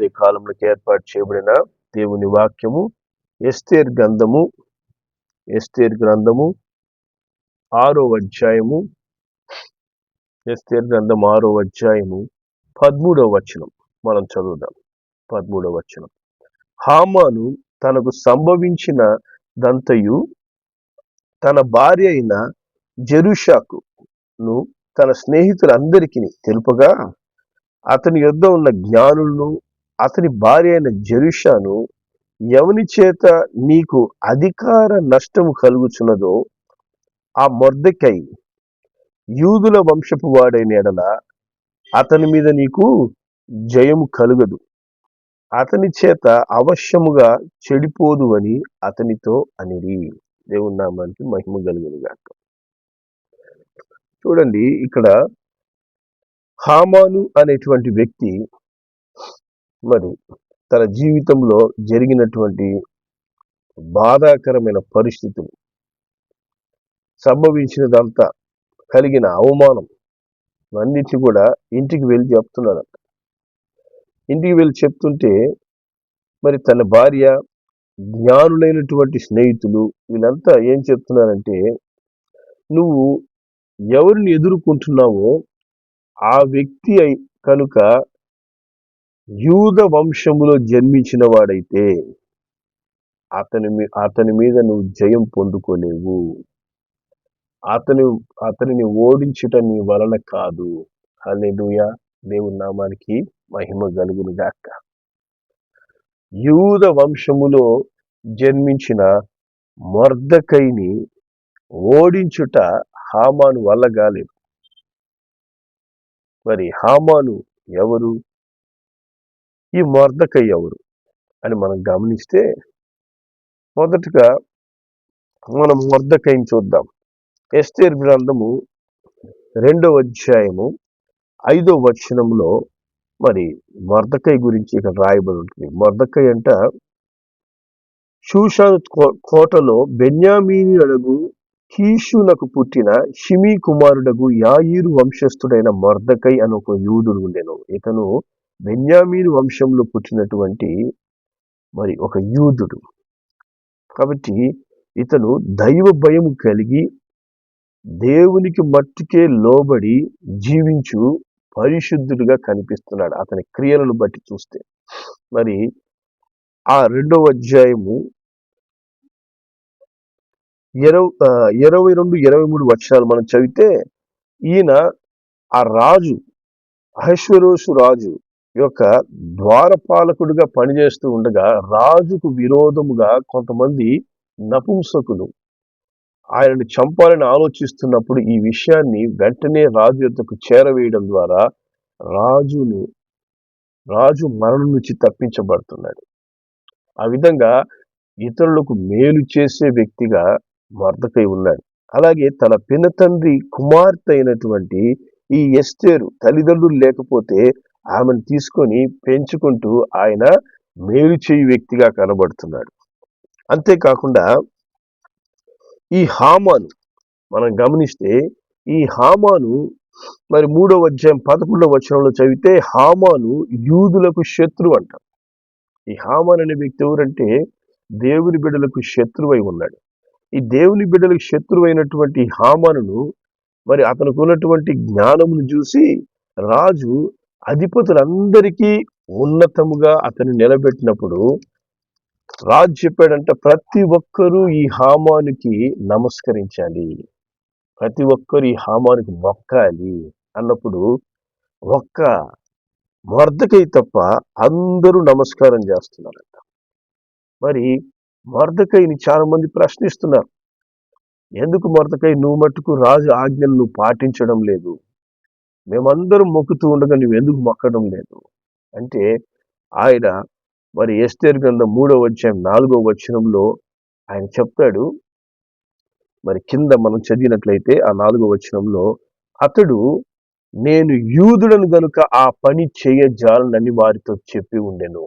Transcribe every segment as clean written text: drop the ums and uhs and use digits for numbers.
ఈ కాలంలోకి ఏర్పాటు చేయబడిన దేవుని వాక్యము ఎస్తేర్ గ్రంథము 6వ అధ్యాయము ఎస్తేర్ గ్రంథం 6వ అధ్యాయము 13వ వచనం మనం చదువుదాం. 13వ వచనం. హామాను తనకు సంభవించిన దంతయు తన భార్య అయిన జెరుషాకును తన స్నేహితులందరికీ తెలుపగా, అతని యొద్ద ఉన్న జ్ఞానులను అతని భార్య అయిన జెరుషాను ఎవని చేత నీకు అధికార నష్టము కలుగుచున్నదో ఆ మొర్దెకై యూదుల వంశపు వాడైన ఎడల అతని మీద నీకు జయము కలుగదు, అతని చేత అవశ్యముగా చెడిపోదు అని అతనితో అనిరి. దేవుని నామానికి మహిమ కలుగునుగాక. చూడండి, ఇక్కడ హామాను అనేటువంటి వ్యక్తి మరి తన జీవితంలో జరిగినటువంటి బాధాకరమైన పరిస్థితులు, సంభవించినదంతా, కలిగిన అవమానం అన్నిటిని కూడా ఇంటికి వెళ్ళి చెప్తున్నాడంట. ఇంటికి వెళ్ళి చెప్తుంటే మరి తన భార్య, జ్ఞానులైనటువంటి స్నేహితులు వీళ్ళంతా ఏం చెప్తున్నారంటే, నువ్వు ఎవరిని ఎదుర్కొంటున్నావో ఆ వ్యక్తి కనుక యూద వంశములో జన్మించిన వాడైతే అతని మీద నువ్వు జయం పొందుకోలేవు, అతనిని ఓడించుట నీ వలన కాదు. హల్లెలూయా. దేవుని నామానికి మహిమ కలుగును గాక. యూద వంశములో జన్మించిన మొర్దెకైని ఓడించుట హామాను వల్ల కాలేదు. మరి హామాను ఎవరు, ఈ మొర్దెకై ఎవరు అని మనం గమనిస్తే, మొదటగా మనం మొర్దెకైని చూద్దాం. ఎస్తేర్ గ్రంథము 2వ అధ్యాయము 5వ వచనంలో మరి మొర్దెకై గురించి ఇక్కడ రాయబడి ఉంటుంది. మొర్దెకై అంట షూషాను కోటలో బెన్యామీనుడగు కీషునకు పుట్టిన షిమీ కుమారుడగు యాయీరు వంశస్థుడైన మొర్దెకై అని ఒక యూదుడు ఉండెను. ఇతను బెన్యామీను వంశంలో పుట్టినటువంటి మరి ఒక యూదుడు. కాబట్టి ఇతను దైవ భయము కలిగి దేవునికి మట్టుకే లోబడి జీవించు పరిశుద్ధుడిగా కనిపిస్తున్నాడు అతని క్రియలను బట్టి చూస్తే. మరి ఆ 2వ అధ్యాయము 22-23 వచనాలు మనం చదివితే, ఈయన ఆ రాజు అహష్వేరోషు రాజు యొక్క ద్వారపాలకుడిగా పనిచేస్తూ ఉండగా రాజుకు విరోధముగా కొంతమంది నపుంసకులు ఆయనను చంపాలని ఆలోచిస్తున్నప్పుడు ఈ విషయాన్ని వెంటనే రాజు యొద్దకు చేరవేయడం ద్వారా రాజు మరణం నుంచి తప్పించబడుతున్నాడు. ఆ విధంగా ఇతరులకు మేలు చేసే వ్యక్తిగా మొర్దెకై ఉన్నాడు. అలాగే తన పినతండ్రి కుమార్తె అయినటువంటి ఈ ఎస్తేరు తల్లిదండ్రులు లేకపోతే ఆమెను తీసుకొని పెంచుకుంటూ ఆయన మేలు చేయు వ్యక్తిగా కనబడుతున్నాడు. అంతేకాకుండా ఈ హామాను మనం గమనిస్తే, ఈ హామాను మరి 3వ అధ్యాయం 11వ వచనంలో చదివితే హామాను యూదులకు శత్రువు అంట. ఈ హామాను అనే వ్యక్తి ఎవరంటే దేవుని బిడ్డలకు శత్రువై ఉన్నాడు. ఈ దేవుని బిడ్డలకు శత్రువైనటువంటి హామానును మరి అతనికి ఉన్నటువంటి జ్ఞానమును చూసి రాజు అధిపతులందరికీ ఉన్నతముగా అతన్ని నిలబెట్టినప్పుడు రాజు చెప్పాడంట, ప్రతి ఒక్కరూ ఈ హామానుకి నమస్కరించాలి, ప్రతి ఒక్కరు ఈ హామానుకి మొక్కాలి అన్నప్పుడు ఒక్క మొర్దెకై తప్ప అందరూ నమస్కారం చేస్తున్నారంట. మరి మొర్దెకైని చాలా మంది ప్రశ్నిస్తున్నారు, ఎందుకు మొర్దెకై నువ్వు మట్టుకు రాజు ఆజ్ఞలు నువ్వు పాటించడం లేదు, మేమందరం మొక్కుతూ ఉండగా నువ్వు ఎందుకు మొక్కడం లేదు అంటే, ఆయన మరి ఎస్తేర్ గ్రంథం 3వ అధ్యాయం 4వ వచనంలో ఆయన చెప్తాడు. మరి కింద మనం చదివినట్లయితే ఆ 4వ వచనంలో, అతడు నేను యూదులను గనుక ఆ పని చేయజాలనని వారితో చెప్పి ఉండెను.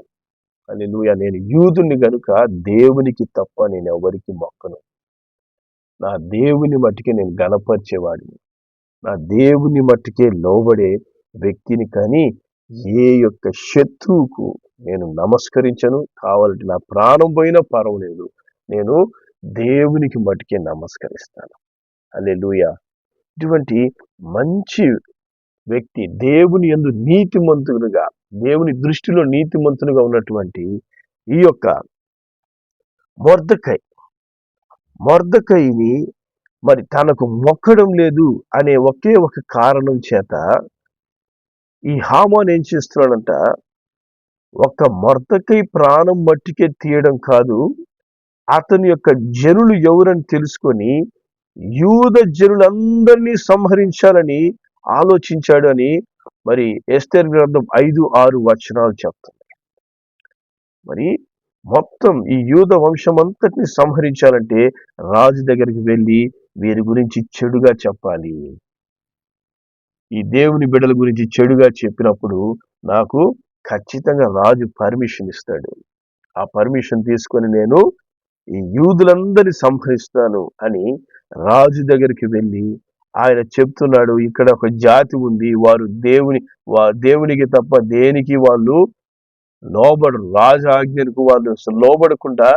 హల్లెలూయా. నేను యూదుని గనుక దేవునికి తప్ప నేను ఎవరికి మొక్కను, నా దేవుని మట్టుకే నేను గణపరిచేవాడిని, నా దేవుని మట్టుకే లోబడే వ్యక్తిని, కానీ ఏ యొక్క శత్రువుకు నేను నమస్కరించను, కావాలంటే నా ప్రాణం పోయినా పర్వాలేదు, నేను దేవునికి మటుకే నమస్కరిస్తాను. హల్లెలూయా. ఇటువంటి మంచి వ్యక్తి, దేవుని యందు నీతిమంతుడుగా, దేవుని దృష్టిలో నీతిమంతునిగా ఉన్నటువంటి ఈ యొక్క మొర్దెకైని మరి తనకు మొక్కడం లేదు అనే ఒకే ఒక కారణం చేత ఈ హామాన్ ఏం చేస్తున్నాడంట, ఒక్క మొర్దెకై ప్రాణం మట్టికే తీయడం కాదు, అతని యొక్క జనులు ఎవరని తెలుసుకొని యూద జనులందరినీ సంహరించాలని ఆలోచించాడు అని మరి ఎస్తేర్ గ్రంథం 5-6 వచనాలు చెప్తుంది. మరి మొత్తం ఈ యూద వంశం అంతటిని సంహరించాలంటే రాజు దగ్గరికి వెళ్ళి వీరి గురించి చెడుగా చెప్పాలి. ఈ దేవుని బిడ్డల గురించి చెడుగా చెప్పినప్పుడు నాకు ఖచ్చితంగా రాజు పర్మిషన్ ఇస్తాడు. ఆ పర్మిషన్ తీసుకొని నేను ఈ యూదులందరినీ సంహరిస్తాను అని రాజు దగ్గరికి వెళ్ళి ఆయన చెప్తున్నాడు, ఇక్కడ ఒక జాతి ఉంది, వారు దేవునికి తప్ప దేనికి వాళ్ళు లోబడరు, రాజాజ్ఞకు వాళ్ళు లోబడకుండా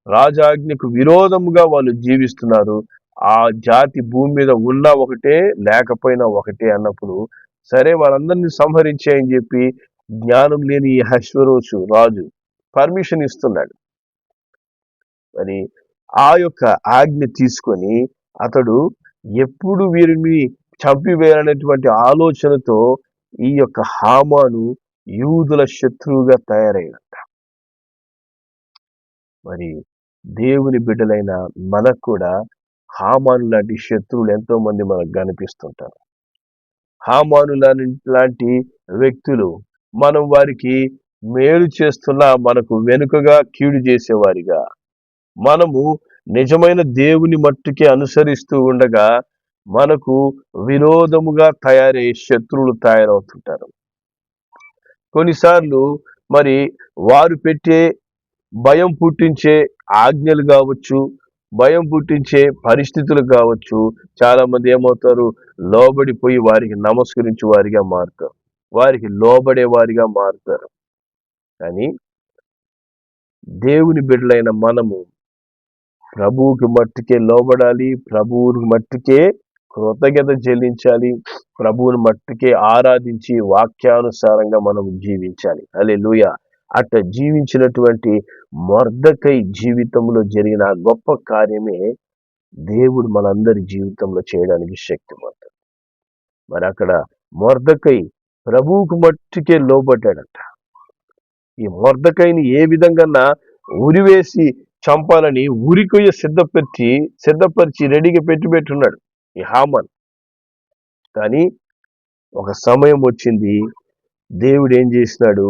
రాజాజ్ఞకు విరోధముగా వాళ్ళు జీవిస్తున్నారు, ఆ జాతి భూమి మీద ఉన్నా ఒకటే లేకపోయినా ఒకటే అన్నప్పుడు, సరే వాళ్ళందరినీ సంహరించాయని చెప్పి జ్ఞానం లేని ఈ అహష్వేరోషు రాజు పర్మిషన్ ఇస్తున్నాడు. మరి ఆ యొక్క ఆజ్ఞ తీసుకొని అతడు ఎప్పుడు వీరిని చంపివేయాలనేటువంటి ఆలోచనతో ఈ యొక్క హామాను యూదుల శత్రువుగా తయారయ్యాడంట. మరి దేవుని బిడ్డలైన మనకు కూడా హామాను లాంటి శత్రువులు ఎంతో మంది మనకు కనిపిస్తుంటారు. హామాను లాంటి వ్యక్తులు మనం వారికి మేలు చేస్తున్నా మనకు వెనుకగా కీడు చేసేవారిగా, మనము నిజమైన దేవుని మట్టుకే అనుసరిస్తూ ఉండగా మనకు విరోధముగా తయారయ్యే శత్రువులు తయారవుతుంటారు. కొన్నిసార్లు మరి వారు పెట్టే భయం పుట్టించే ఆజ్ఞలు కావచ్చు, భయం పుట్టించే పరిస్థితులు కావచ్చు, చాలా మంది ఏమవుతారు, లోబడిపోయి వారికి నమస్కరించే వారిగా మారుతారు, వారికి లోబడే వారిగా మారుతారు. కానీ దేవుని బిడ్డలైన మనము ప్రభువుకి మట్టుకే లోబడాలి, ప్రభువుకి మట్టుకే కృతజ్ఞత చెల్లించాలి, ప్రభువుని మట్టుకే ఆరాధించి వాక్యానుసారంగా మనం జీవించాలి. హల్లెలూయా. అట్లా జీవించినటువంటి మొర్దెకై జీవితంలో జరిగిన గొప్ప కార్యమే దేవుడు మనందరి జీవితంలో చేయడానికి శక్తివంతుడు. మరి అక్కడ మొర్దెకై ప్రభువుకు మట్టుకే లోబడ్డాడట. ఈ మొర్దెకైని ఏ విధంగా ఉరివేసి చంపాలని ఉరికొయ్య సిద్ధపరిచి రెడీగా పెట్టున్నాడు ఈ హామాన్. కానీ ఒక సమయం వచ్చింది, దేవుడు ఏం చేసినాడు,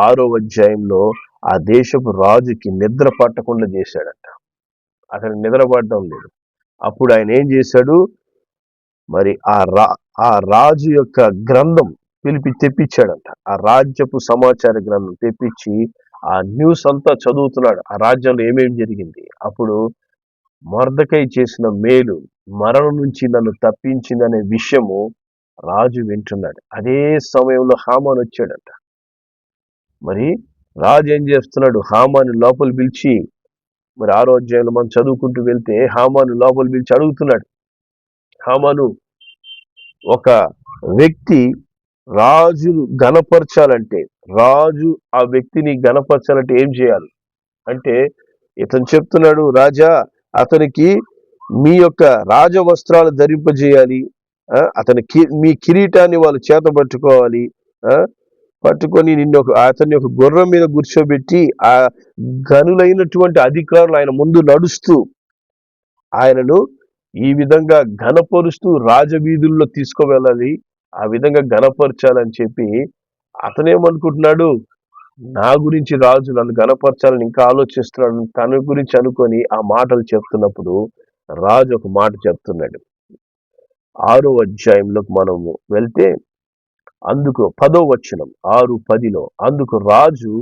6వ అధ్యాయంలో ఆ దేశపు రాజుకి నిద్ర పట్టకుండా చేశాడట. అతను నిద్ర పడడం లేదు. అప్పుడు ఆయన ఏం చేశాడు, మరి ఆ రాజు యొక్క గ్రంథం తెప్పించాడంట. ఆ రాజ్యపు సమాచార గ్రంథం తెప్పించి ఆ న్యూస్ అంతా చదువుతున్నాడు, ఆ రాజ్యంలో ఏమేమి జరిగింది. అప్పుడు మొర్దెకై చేసిన మేలు మరణం నుంచి నన్ను తప్పించిందనే విషయము రాజు వింటున్నాడు. అదే సమయంలో హామాను వచ్చాడంట. మరి రాజు ఏం చేస్తున్నాడు, హామాను లోపల పిలిచి, మరి 6వ అధ్యాయంలో మనం చదువుకుంటూ వెళ్తే హామాను లోపల పిలిచి అడుగుతున్నాడు, హామాను, ఒక వ్యక్తి రాజు గణపరచాలంటే, రాజు ఆ వ్యక్తిని గణపరచాలంటే ఏం చేయాలి అంటే, ఇతను చెప్తున్నాడు, రాజా అతనికి మీ యొక్క రాజ వస్త్రాలు ధరింపజేయాలి, మీ కిరీటాన్ని వాళ్ళు చేత పట్టుకోవాలి, పట్టుకొని అతన్ని ఒక గుర్రం మీద కూర్చోబెట్టి ఆ గనులైనటువంటి అధికారులు ఆయన ముందు నడుస్తూ ఆయనను ఈ విధంగా ఘనపరుస్తూ రాజవీధుల్లో తీసుకువెళ్ళాలి, ఆ విధంగా ఘనపరచాలని చెప్పి అతనేమనుకుంటున్నాడు, నా గురించి రాజు నన్ను ఘనపరచాలని ఇంకా ఆలోచిస్తున్నాడు తన గురించి అనుకొని ఆ మాటలు చెప్తున్నప్పుడు రాజు ఒక మాట చెప్తున్నాడు. 6వ అధ్యాయంలోకి మనము వెళ్తే అందుకు 10వ వచనం, 6:10లో, అందుకు రాజు,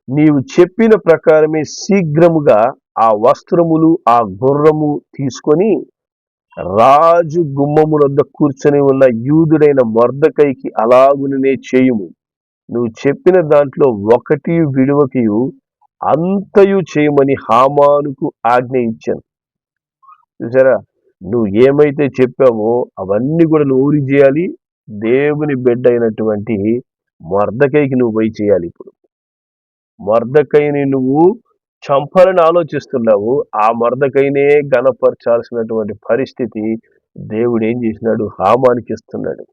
నీవు చెప్పిన ప్రకారమే శీఘ్రముగా ఆ వస్త్రములు ఆ గుర్రము తీసుకొని రాజు గుమ్మము వద్ద కూర్చొని ఉన్న యూదుడైన మొర్దెకైకి అలాగునే చేయుము, నువ్వు చెప్పిన దాంట్లో ఒకటి విడువకియు అంతయు చేయమని హామానుకు ఆజ్ఞ ఇచ్చాను. చూసారా, నువ్వు ఏమైతే చెప్పావో అవన్నీ కూడా నువ్వు ఊరి చేయాలి. దేవుని బిడ్డ అయినటువంటి మొర్దకైకి నువ్వు పోయి చేయాలి. ఇప్పుడు మొర్దకైని నువ్వు చంపాలని ఆలోచిస్తున్నావు. ఆ మొర్దకైనే గణపరచాల్సినటువంటి పరిస్థితి దేవుడు ఏం చేసినాడు, హామానికి ఇస్తున్నాడు.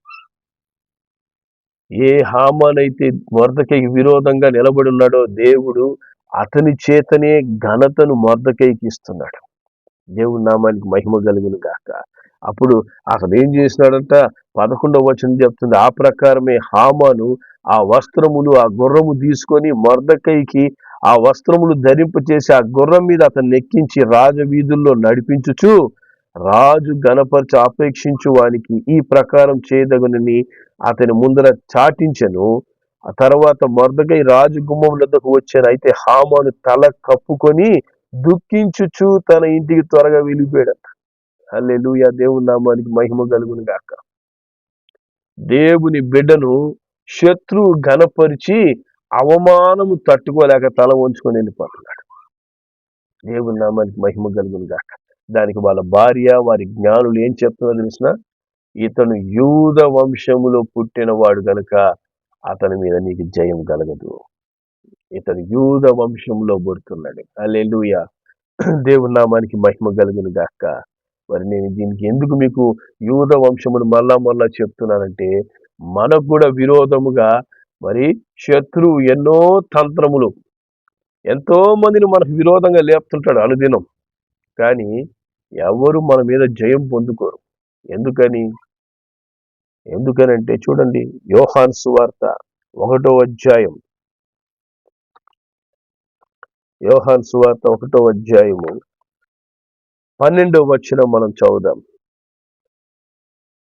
ఏ హామాన్ అయితే మొర్దకైకి విరోధంగా నిలబడి ఉన్నాడో దేవుడు అతని చేతనే ఘనతను మొర్దకైకి ఇస్తున్నాడు. దేవుడి నామానికి మహిమ కలుగును గాక. అప్పుడు అసలు ఏం చేసినాడంట, 11వ వచనం చెప్తుంది, ఆ ప్రకారమే హామాను ఆ వస్త్రములు ఆ గుర్రము తీసుకొని మొర్దకైకి ఆ వస్త్రములు ధరింపచేసి ఆ గుర్రం మీద అతన్ని ఎక్కించి రాజవీధుల్లో నడిపించుచు రాజు గణపరచ అపేక్షించు వానికి ఈ ప్రకారం చేయదగునని అతని ముందర చాటించెను. ఆ తర్వాత మొర్దకై రాజు గుమ్మం వద్దకు వచ్చాను. అయితే హామాను తల కప్పుకొని దుఃఖించుచు తన ఇంటికి త్వరగా వెళ్ళిపోయాడట. హల్లెలూయా, దేవుని నామానికి మహిమ కలుగును గాక. దేవుని బిడ్డను శత్రువు ఘనపరిచి అవమానము తట్టుకోలేక తల వంచుకొని వెళ్ళిపోతున్నాడు. దేవుని నామానికి మహిమ కలుగును గాక. దానికి వాళ్ళ భార్య వారి జ్ఞానులు ఏం చెప్తున్నారో తెలిసిన, ఇతను యూద వంశములో పుట్టినవాడు గనుక అతని మీద నీకు జయం కలగదు. ఇతను యూద వంశంలో పుడుతున్నాడు. హల్లెలూయా, దేవుని నామానికి మహిమ కలుగును గాక. మరి నేను దీనికి ఎందుకు మీకు యూద వంశమును మళ్ళా చెప్తున్నానంటే, మనకు కూడా విరోధముగా మరి శత్రువు ఎన్నో తంత్రములు, ఎంతో మందిని మనకు విరోధంగా లేపుతుంటాడు అనుదినం. కానీ ఎవరు మన మీద జయం పొందుకోరు. ఎందుకనంటే చూడండి, యోహాను సువార్త 1వ అధ్యాయం, యోహాను సువార్త 1వ అధ్యాయము 12వ వచనం మనం చదువుదాం.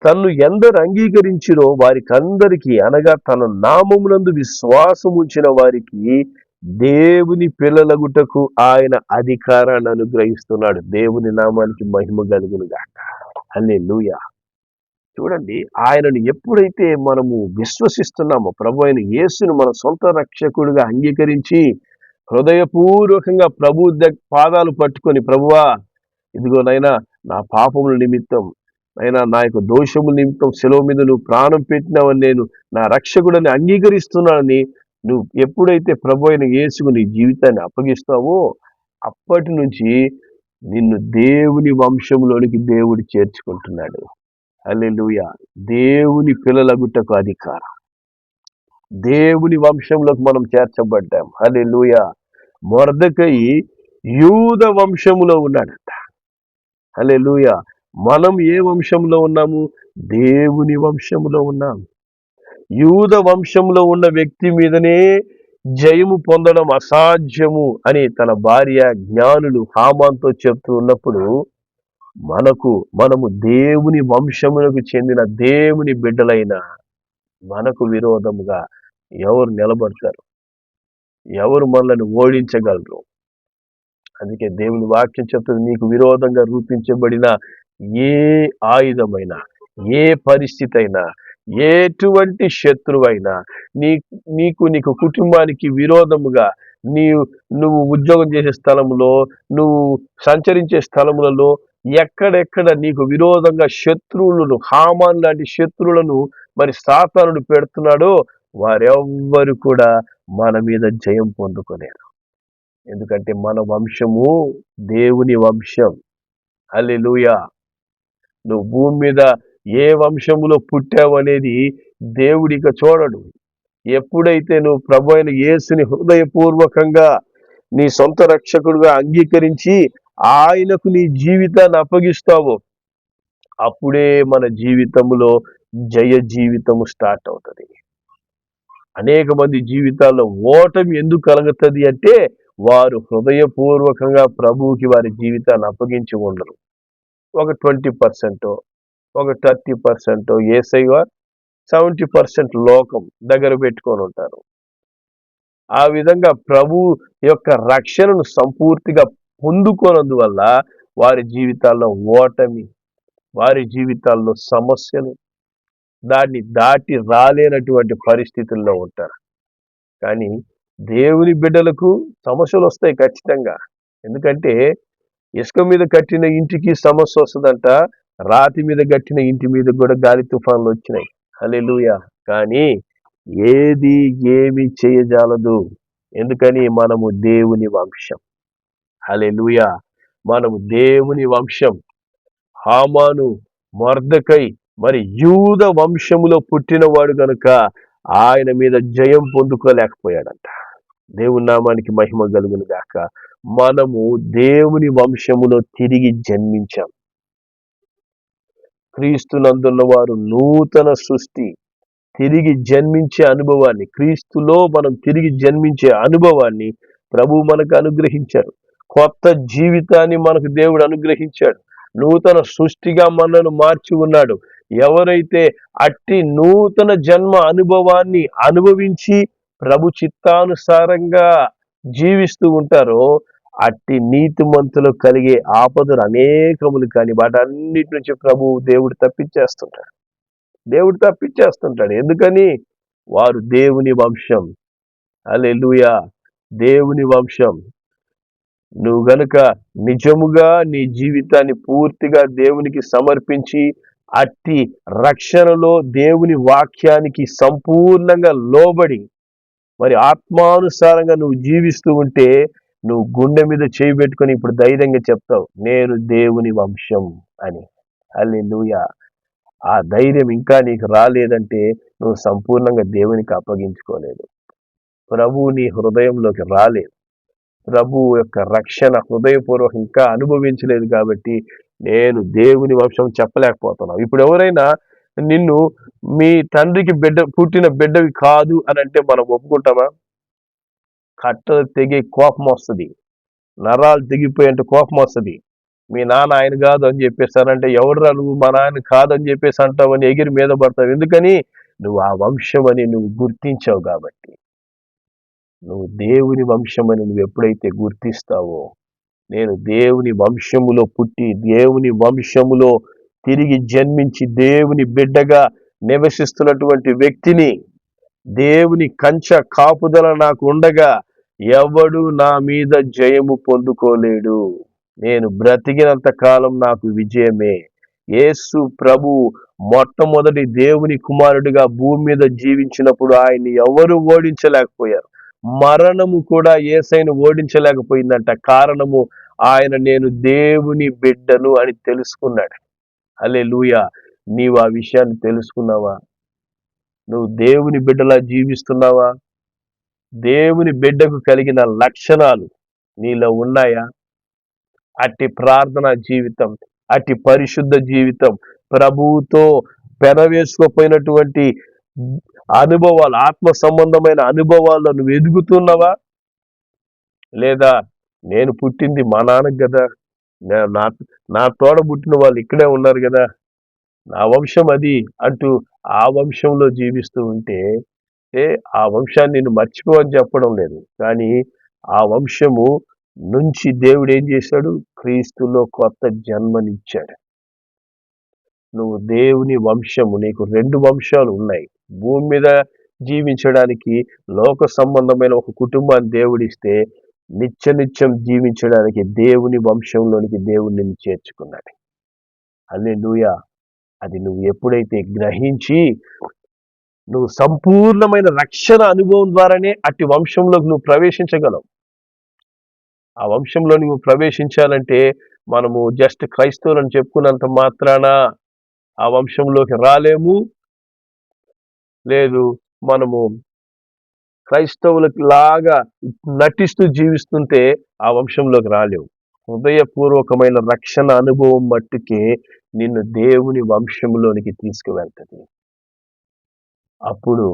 తన్ను ఎందరు అంగీకరించిరో వారికందరికీ, అనగా తన నామమునందు విశ్వాసముంచిన వారికి దేవుని పిల్లలగుటకు ఆయన అధికారాన్ని అనుగ్రహిస్తున్నాడు. దేవుని నామానికి మహిమ కలుగును గాక. హల్లెలూయా. చూడండి, ఆయనను ఎప్పుడైతే మనము విశ్వసిస్తున్నామో, ప్రభు అయిన యేసును మన సొంత రక్షకుడిగా అంగీకరించి హృదయపూర్వకంగా ప్రభు పాదాలు పట్టుకొని, ప్రభువా ఇదిగో నైనా నా పాపముల నిమిత్తం, అయినా నా యొక్క దోషముల నిమిత్తం సెలవు మీద నువ్వు ప్రాణం పెట్టినావని నేను నా రక్షకుడిని అంగీకరిస్తున్నానని నువ్వు ఎప్పుడైతే ప్రభు అయిన యేసుకు నీ జీవితాన్ని అప్పగిస్తావో అప్పటి నుంచి నిన్ను దేవుని వంశంలోనికి దేవుడు చేర్చుకుంటున్నాడు. హల్లెలూయా. దేవుని పిల్లలగుటకు అధికారం, దేవుని వంశంలోకి మనం చేర్చబడ్డాం. హల్లెలూయా. మొర్దెకయి యూద వంశములో ఉన్నాడట. హల్లెలూయా. మనం ఏ వంశంలో ఉన్నాము? దేవుని వంశంలో ఉన్నాం. యూద వంశంలో ఉన్న వ్యక్తి మీదనే జయము పొందడం అసాధ్యము అని తన భార్య జ్ఞానులు హామాన్తో చెప్తూ ఉన్నప్పుడు, మనము దేవుని వంశములకు చెందిన దేవుని బిడ్డలైన మనకు విరోధముగా ఎవరు నిలబడతారు? ఎవరు మనల్ని ఓడించగలరు? అందుకే దేవుని వాక్యం చెప్తుంది, నీకు విరోధంగా రూపించబడిన ఏ ఆయుధమైనా, ఏ పరిస్థితి అయినా, ఎటువంటి శత్రువైనా, నీకు కుటుంబానికి విరోధముగా నువ్వు ఉద్యోగం చేసే స్థలంలో, నువ్వు సంచరించే స్థలములలో ఎక్కడెక్కడ నీకు విరోధంగా శత్రువులను, హామాన్ లాంటి శత్రువులను మరి సాతానుడు పెడుతున్నాడో వారెవ్వరు కూడా మన మీద జయం పొందుకోలేరు. ఎందుకంటే మన వంశము దేవుని వంశం. హల్లెలూయా. నువ్వు భూమి మీద ఏ వంశములో పుట్టావు అనేది దేవుడిక చూడడు. ఎప్పుడైతే నువ్వు ప్రభు అయిన యేసుని హృదయపూర్వకంగా నీ సొంత రక్షకుడుగా అంగీకరించి ఆయనకు నీ జీవితాన్ని అప్పగిస్తావో అప్పుడే మన జీవితంలో జయ జీవితము స్టార్ట్ అవుతుంది. అనేక మంది జీవితాల్లో ఓటమి ఎందుకు కలుగుతుంది అంటే, వారు హృదయపూర్వకంగా ప్రభువుకి వారి జీవితాన్ని అప్పగించి ఉండరు. ఒక 20%, ఒక 30% యేసయ్య, 70% లోకం దగ్గర పెట్టుకొని ఉంటారు. ఆ విధంగా ప్రభు యొక్క రక్షణను సంపూర్తిగా పొందుకోనందువల్ల వారి జీవితాల్లో ఓటమి, వారి జీవితాల్లో సమస్యలు, దాన్ని దాటి రాలేనటువంటి పరిస్థితుల్లో ఉంటారు. కానీ దేవుని బిడ్డలకు సమస్యలు వస్తాయి ఖచ్చితంగా. ఎందుకంటే ఇసుక మీద కట్టిన ఇంటికి సమస్య వస్తుందంట, రాతి మీద కట్టిన ఇంటి మీద కూడా గాలి తుఫాన్లు వచ్చినాయి. హల్లెలూయా. కానీ ఏది ఏమి చేయజాలదు. ఎందుకని మనము దేవుని వంశం. హల్లెలూయా. మనము దేవుని వంశం. హామాను, మొర్దెకై మరి యూద వంశములో పుట్టినవాడు గనుక ఆయన మీద జయం పొందుకోలేకపోయాడంట. దేవుని నామానికి మహిమ కలుగును గాక. మనము దేవుని వంశములో తిరిగి జన్మించాం. క్రీస్తునందున్న వారు నూతన సృష్టి. తిరిగి జన్మించే అనుభవాన్ని, క్రీస్తులో మనం తిరిగి జన్మించే అనుభవాన్ని ప్రభు మనకు అనుగ్రహించారు. కొత్త జీవితాన్ని మనకు దేవుడు అనుగ్రహించాడు. నూతన సృష్టిగా మనను మార్చి ఉన్నాడు. ఎవరైతే అట్టి నూతన జన్మ అనుభవాన్ని అనుభవించి ప్రభు చిత్తానుసారంగా జీవిస్తూ ఉంటారో అట్టి నీతిమంతులు కలిగే ఆపదలు అనేకములు, కానీ వాటన్నిటి నుంచి దేవుడు తప్పించేస్తుంటాడు. ఎందుకని? వారు దేవుని వంశం. హల్లెలూయా. దేవుని వంశం. నువ్వు గనుక నిజముగా నీ జీవితాన్ని పూర్తిగా దేవునికి సమర్పించి అట్టి రక్షణలో దేవుని వాక్యానికి సంపూర్ణంగా లోబడి మరి ఆత్మానుసారంగా నువ్వు జీవిస్తూ ఉంటే నువ్వు గుండె మీద చేయి పెట్టుకొని ఇప్పుడు ధైర్యంగా చెప్తావు, నేను దేవుని వంశం అని. హల్లెలూయా. ఆ ధైర్యం ఇంకా నీకు రాలేదంటే నువ్వు సంపూర్ణంగా దేవునికి అప్పగించుకోలేదు. ప్రభువు నీ హృదయంలోకి రాలేదు. ప్రభు యొక్క రక్షణ హృదయపూర్వకం ఇంకా అనుభవించలేదు కాబట్టి నేను దేవుని వంశం చెప్పలేకపోతున్నావు. ఇప్పుడు ఎవరైనా నిన్ను మీ తండ్రికి పుట్టిన బిడ్డవి కాదు అని అంటే మనం ఒప్పుకుంటామా? కట్టలు తెగే కోపం వస్తుంది, నరాలు తెగిపోయేంత కోపం వస్తుంది. మీ నాన్న ఆయన కాదు అని చెప్పేసానంటే, ఎవడురా నువ్వు మా నాన్న కాదని చెప్పేసి అంటావని ఎగిరి మీద పడతావు. ఎందుకని? నువ్వు ఆ వంశం అని నువ్వు గుర్తించావు కాబట్టి. నువ్వు దేవుని వంశం అని నువ్వు ఎప్పుడైతే గుర్తిస్తావో, నేను దేవుని వంశములో పుట్టి దేవుని వంశములో తిరిగి జన్మించి దేవుని బిడ్డగా నివసిస్తున్నటువంటి వ్యక్తిని, దేవుని కంచె కాపుదల నాకు ఉండగా ఎవడు నా మీద జయము పొందుకోలేడు. నేను బ్రతికినంత కాలం నాకు విజయమే. యేసు ప్రభు మొట్టమొదటి దేవుని కుమారుడిగా భూమి మీద జీవించినప్పుడు ఆయన్ని ఎవరు ఓడించలేకపోయారు. మరణము కూడా యేసయ్యను ఓడించలేకపోయిందంట. కారణము ఆయన నేను దేవుని బిడ్డను అని తెలుసుకున్నాడు. హల్లెలూయా. నీవు ఆ విషయాన్ని తెలుసుకున్నావా? నువ్వు దేవుని బిడ్డలా జీవిస్తున్నావా? దేవుని బిడ్డకు కలిగిన లక్షణాలు నీలో ఉన్నాయా? అట్టి ప్రార్థనా జీవితం, అట్టి పరిశుద్ధ జీవితం, ప్రభువుతో పెనవేసుకోపోయినటువంటి అనుభవాలు, ఆత్మ సంబంధమైన అనుభవాల్లో నువ్వు ఎదుగుతున్నావా? లేదా నేను పుట్టింది మా నాన్నకు కదా, నా తోడ పుట్టిన వాళ్ళు ఇక్కడే ఉన్నారు కదా, నా వంశం అది అంటూ ఆ వంశంలో జీవిస్తూ ఉంటే ఆ వంశాన్ని నేను మర్చిపోవని చెప్పడం లేదు. కానీ ఆ వంశము నుంచి దేవుడు ఏం చేశాడు? క్రీస్తులో కొత్త జన్మనిచ్చాడు. నువ్వు దేవుని వంశము. నీకు 2 వంశాలు ఉన్నాయి. భూమి మీద జీవించడానికి లోక సంబంధమైన ఒక కుటుంబాన్ని దేవుడిస్తే, నిత్యం జీవించడానికి దేవుని వంశంలోనికి దేవుడు నిన్ను చేర్చుకున్నాడు. హల్లెలూయా. అది నువ్వు ఎప్పుడైతే గ్రహించి నువ్వు సంపూర్ణమైన రక్షణ అనుభవం ద్వారానే అట్టి వంశంలోకి నువ్వు ప్రవేశించగలవు. ఆ వంశంలో నువ్వు ప్రవేశించాలంటే మనము జస్ట్ క్రైస్తవులను చెప్పుకున్నంత మాత్రాన ఆ వంశంలోకి రాలేము. లేదు, మనము క్రైస్తవులకు లాగా నటిస్తూ జీవిస్తుంటే ఆ వంశంలోకి రాలేవు. హృదయపూర్వకమైన రక్షణ అనుభవం మట్టుకే నిన్ను దేవుని వంశంలోనికి తీసుకువెళ్తుంది. అప్పుడు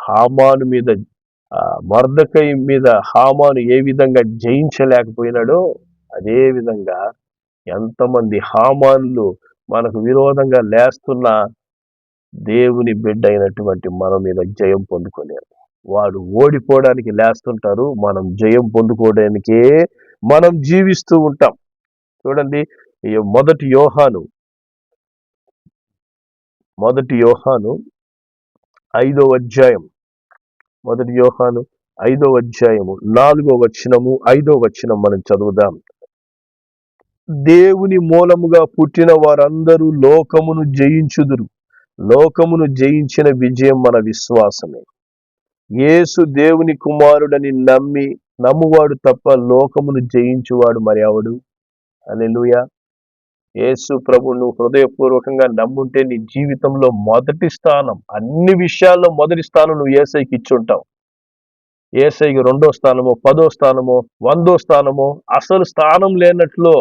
హామాను మీద, మొర్దెకై మీద హామాను ఏ విధంగా జయించలేకపోయినాడో అదే విధంగా ఎంతమంది హామానులు మనకు విరోధంగా లేస్తున్న దేవుని బిడ్డ అయినటువంటి మన మీద జయం పొందుకోలేరు. వాడు ఓడిపోవడానికి లేస్తుంటారు, మనం జయం పొందుకోవడానికే మనం జీవిస్తూ ఉంటాం. చూడండి, మొదటి యోహాను 5వ అధ్యాయం. మొదటి యోహాను 5వ అధ్యాయము 4వ వచనము 5వ వచనం మనం చదువుదాం. దేవుని మూలముగా పుట్టిన వారందరూ లోకమును జయించుదురు. లోకమును జయించిన విజయం మన విశ్వాసమే. యేసు దేవుని కుమారుడని నమ్మువాడు తప్ప లోకమును జయించువాడు మరి ఎవడు? హల్లెలూయా. యేసు ప్రభువును హృదయపూర్వకంగా నమ్ముంటే నీ జీవితంలో మొదటి స్థానం, అన్ని విషయాల్లో మొదటి స్థానం నువ్వు యేసయ్యకి ఇచ్చుంటావు. యేసయ్యకి 2వ స్థానమో, 10వ స్థానమో, 100వ స్థానమో, అసలు స్థానం లేనట్లు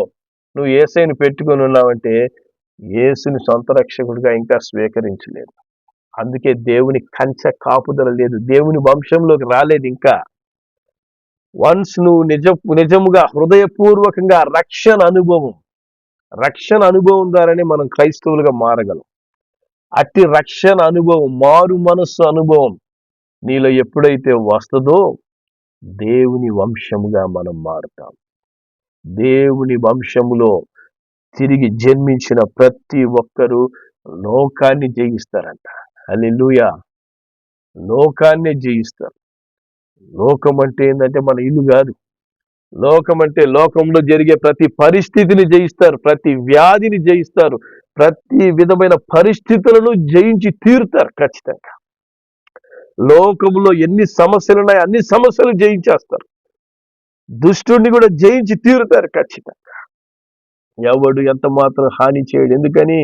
నువ్వు యేసయ్యని పెట్టుకొని ఉన్నావంటే యేసుని సొంత రక్షకుడిగా ఇంకా స్వీకరించలేదు. అందుకే దేవుని కంచె కాపుదల లేదు, దేవుని వంశంలోకి రాలేదు ఇంకా. వన్స్ నువ్వు నిజముగా హృదయపూర్వకంగా రక్షణ అనుభవం ద్వారానే మనం క్రైస్తవులుగా మారగలం. అట్టి రక్షణ అనుభవం, మారు మనస్సు అనుభవం నీలో ఎప్పుడైతే వస్తుందో దేవుని వంశముగా మనం మారుతాం. దేవుని వంశములో తిరిగి జన్మించిన ప్రతి ఒక్కరూ లోకాన్ని జయిస్తారంట. హల్లెలూయా. లోకాన్నే జయిస్తారు. లోకం అంటే ఏంటంటే మన ఇల్లు కాదు. లోకం అంటే లోకంలో జరిగే ప్రతి పరిస్థితిని జయిస్తారు, ప్రతి వ్యాధిని జయిస్తారు, ప్రతి విధమైన పరిస్థితులను జయించి తీరుతారు ఖచ్చితంగా. లోకంలో ఎన్ని సమస్యలు ఉన్నాయో అన్ని సమస్యలు జయించేస్తారు. దుష్టుడిని కూడా జయించి తీరుతారు ఖచ్చితంగా. ఎవడు ఎంత మాత్రం హాని చేయడు. ఎందుకని?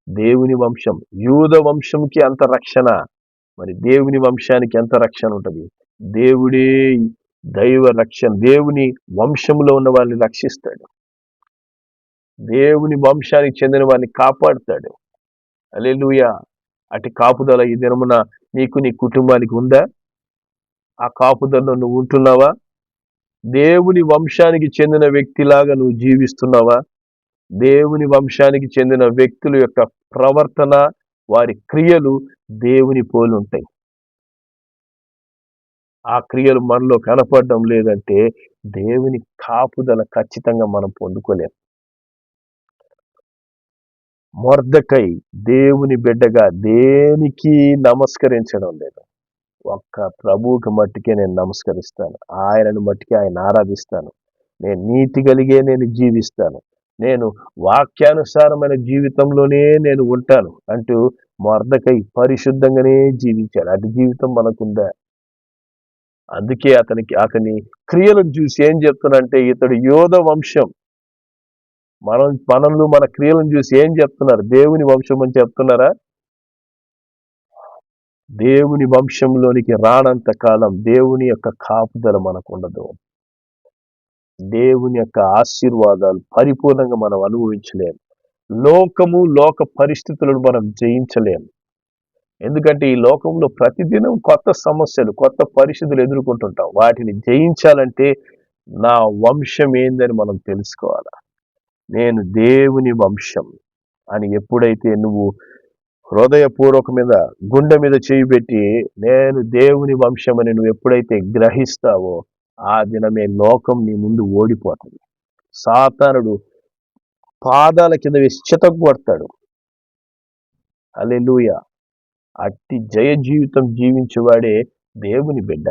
దేవుని వంశం. యూద వంశంకి అంత రక్షణ, మరి దేవుని వంశానికి ఎంత రక్షణ ఉంటుంది? దేవుడే దైవ రక్షణ. దేవుని వంశంలో ఉన్న వాళ్ళని రక్షిస్తాడు. దేవుని వంశానికి చెందిన వారిని కాపాడుతాడు. హల్లెలూయా. అటు కాపుదల ఈ దినమున నీకు, నీ కుటుంబానికి ఉందా? ఆ కాపుదలలో నువ్వు ఉంటున్నావా? దేవుని వంశానికి చెందిన వ్యక్తిలాగా నువ్వు జీవిస్తున్నావా? దేవుని వంశానికి చెందిన వ్యక్తుల యొక్క ప్రవర్తన, వారి క్రియలు దేవుని పోలి ఉంటాయి. ఆ క్రియలు మనలో కనపడడం లేదంటే దేవుని కాపుదల ఖచ్చితంగా మనం పొందుకోలేం. మొర్దెకై దేవుని బిడ్డగా దేనికి నమస్కరించడం లేదు. ఒక్క ప్రభువుకి మట్టుకే నేను నమస్కరిస్తాను. ఆయనను మట్టుకే ఆయన ఆరాధిస్తాను. నేను నీతి కలిగే నేను జీవిస్తాను. నేను వాక్యానుసారమైన జీవితంలోనే నేను ఉంటాను అంటూ మొర్దెకై పరిశుద్ధంగానే జీవించాడు. అటు జీవితం మనకుందా? అందుకే అతని క్రియలను చూసి ఏం చెప్తున్నంటే ఇతడు యోధ వంశం. మనల్ని మన క్రియలను చూసి ఏం చెప్తున్నారు? దేవుని వంశం అని చెప్తున్నారా? దేవుని వంశంలోనికి రానంత కాలం దేవుని యొక్క కాపుదల మనకు ఉండదు. దేవుని యొక్క ఆశీర్వాదాలు పరిపూర్ణంగా మనం అనుభవించలేము. లోక పరిస్థితులను మనం జయించలేము. ఎందుకంటే ఈ లోకంలో ప్రతిదినం కొత్త సమస్యలు, కొత్త పరిస్థితులు ఎదుర్కొంటుంటాం. వాటిని జయించాలంటే నా వంశం ఏందని మనం తెలుసుకోవాలి. నేను దేవుని వంశం అని ఎప్పుడైతే నువ్వు హృదయపూర్వక మీద, గుండె మీద చేయి పెట్టి నేను దేవుని వంశం అని నువ్వు ఎప్పుడైతే గ్రహిస్తావో ఆ దినమే లోకం నీ ముందు ఓడిపోతుంది. సాతానుడు పాదాల కింద వేసి చితగ్గొడతాడు. హల్లెలూయా. అట్టి జయ జీవితం జీవించేవాడే దేవుని బిడ్డ.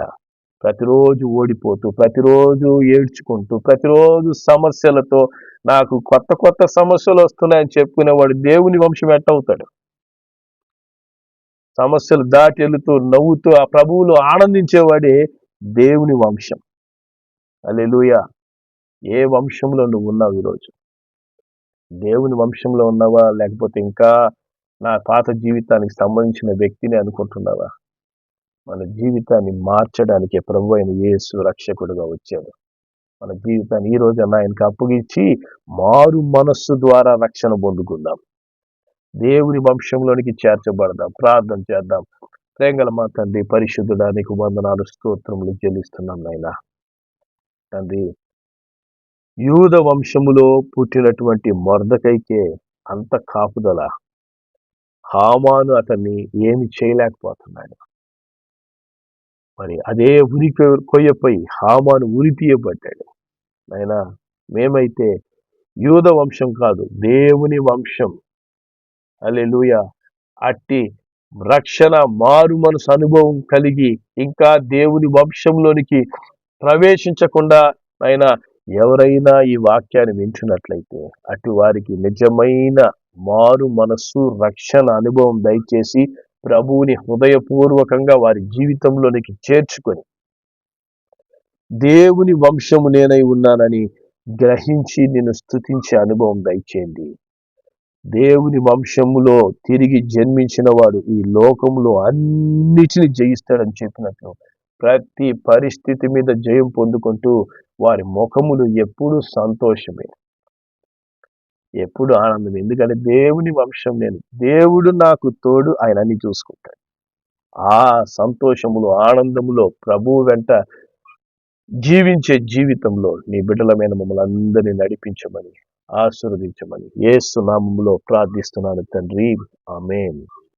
ప్రతిరోజు ఓడిపోతూ, ప్రతిరోజు ఏడ్చుకుంటూ, ప్రతిరోజు సమస్యలతో నాకు కొత్త సమస్యలు వస్తున్నాయని చెప్పుకునేవాడు దేవుని వంశం ఎట్టవుతాడు? సమస్యలు దాటి వెళుతూ నవ్వుతూ ఆ ప్రభువులో ఆనందించేవాడే దేవుని వంశం. హల్లెలూయా. ఏ వంశంలో నువ్వు ఉన్నావు ఈరోజు? దేవుని వంశంలో ఉన్నావా? లేకపోతే ఇంకా నా పాత జీవితానికి సంబంధించిన వ్యక్తిని అనుకుంటున్నావా? మన జీవితాన్ని మార్చడానికి ప్రభు అయిన యేసు రక్షకుడుగా వచ్చాడు. మన జీవితాన్ని ఈ రోజు ఆయనకు అప్పగించి మారు మనస్సు ద్వారా రక్షణ పొందుకుందాం. దేవుని వంశంలోనికి చేర్చబడదాం. ప్రార్థన చేద్దాం. ప్రేంగల మా తండ్రి పరిశుద్ధుడా, నీకు వందనాలు, స్తోత్రములు చెల్లిస్తున్నాం నాయనా. తండ్రి, యూద వంశములో పుట్టినటువంటి మొర్దెకైకే అంత కాపుదల. హామాను అతన్ని ఏమి చేయలేకపోతున్నాడు. మరి అదే ఉరి కొయ్యపోయి హామాను ఉరి తీయబడ్డాడు. నాయనా, మేమైతే యూద వంశం కాదు, దేవుని వంశం. హల్లెలూయా. అట్టి రక్షణ మారు మనసు అనుభవం కలిగి ఇంకా దేవుని వంశంలోనికి ప్రవేశించకుండా అయినా ఎవరైనా ఈ వాక్యాన్ని వింటున్నట్లయితే అటు వారికి నిజమైన మారు మనస్సు రక్షణ అనుభవం దయచేసి ప్రభువుని హృదయపూర్వకంగా వారి జీవితంలోనికి చేర్చుకొని దేవుని వంశము నేనై ఉన్నానని గ్రహించి నిన్ను స్తుతించే అనుభవం దయచేయండి. దేవుని వంశములో తిరిగి జన్మించిన వాడు ఈ లోకంలో అన్నిటిని జయిస్తాడని చెప్పినట్లు ప్రతి పరిస్థితి మీద జయం పొందుకుంటూ వారి ముఖములు ఎప్పుడు సంతోషమే, ఎప్పుడు ఆనందం. ఎందుకంటే దేవుని వంశం నేను, దేవుడు నాకు తోడు, ఆయన అన్ని చూసుకుంటాడు. ఆ సంతోషములో ఆనందములో ప్రభువు వెంట జీవించే జీవితంలో నీ బిడ్డలమైన మమ్మల్ని అందరినీ నడిపించమని ఆశీర్వదించమని యేసు నామములో ప్రార్థిస్తున్నాను తండ్రి, ఆమేన్.